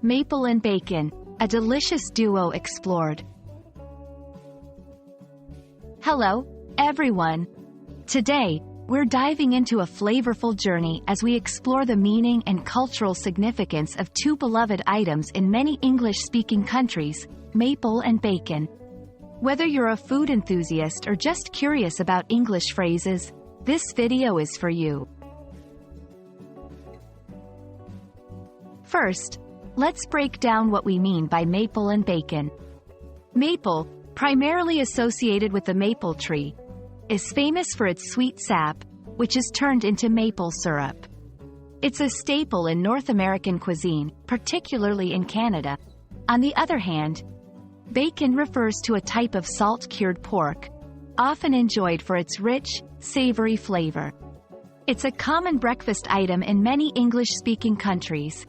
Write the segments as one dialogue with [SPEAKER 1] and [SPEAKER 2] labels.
[SPEAKER 1] Maple and bacon, a delicious duo explored. Hello, everyone. Today, we're diving into a flavorful journey as we explore the meaning and cultural significance of two beloved items in many English-speaking countries, maple and bacon. Whether you're a food enthusiast or just curious about English phrases, this video is for you. First, let's break down what we mean by maple and bacon. Maple, primarily associated with the maple tree, is famous for its sweet sap, which is turned into maple syrup. It's a staple in North American cuisine, particularly in Canada. On the other hand, bacon refers to a type of salt-cured pork, often enjoyed for its rich, savory flavor. It's a common breakfast item in many English-speaking countries.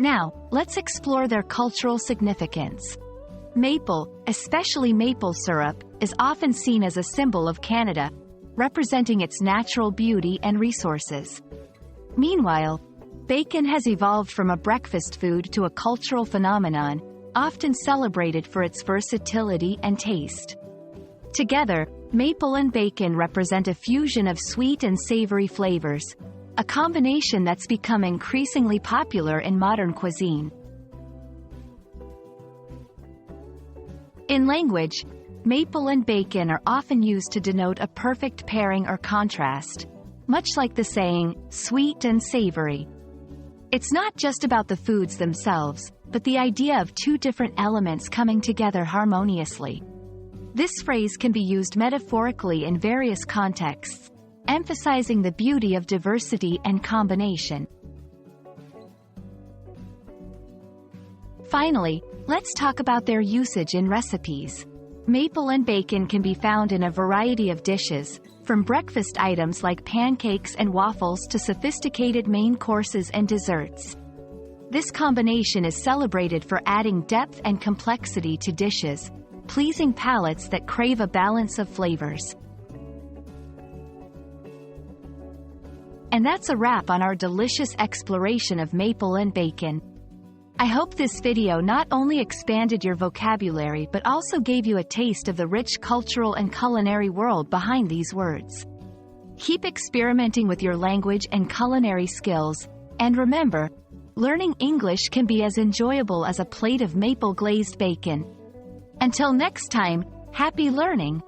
[SPEAKER 1] Now, let's explore their cultural significance. Maple, especially maple syrup, is often seen as a symbol of Canada, representing its natural beauty and resources. Meanwhile, bacon has evolved from a breakfast food to a cultural phenomenon, often celebrated for its versatility and taste. Together, maple and bacon represent a fusion of sweet and savory flavors, a combination that's become increasingly popular in modern cuisine. In language, maple and bacon are often used to denote a perfect pairing or contrast, much like the saying, sweet and savory. It's not just about the foods themselves, but the idea of two different elements coming together harmoniously. This phrase can be used metaphorically in various contexts, emphasizing the beauty of diversity and combination. Finally, let's talk about their usage in recipes. Maple and bacon can be found in a variety of dishes, from breakfast items like pancakes and waffles to sophisticated main courses and desserts. This combination is celebrated for adding depth and complexity to dishes, pleasing palates that crave a balance of flavors. And that's a wrap on our delicious exploration of maple and bacon. I hope this video not only expanded your vocabulary but also gave you a taste of the rich cultural and culinary world behind these words. Keep experimenting with your language and culinary skills, and remember, learning English can be as enjoyable as a plate of maple glazed bacon. Until next time, happy learning!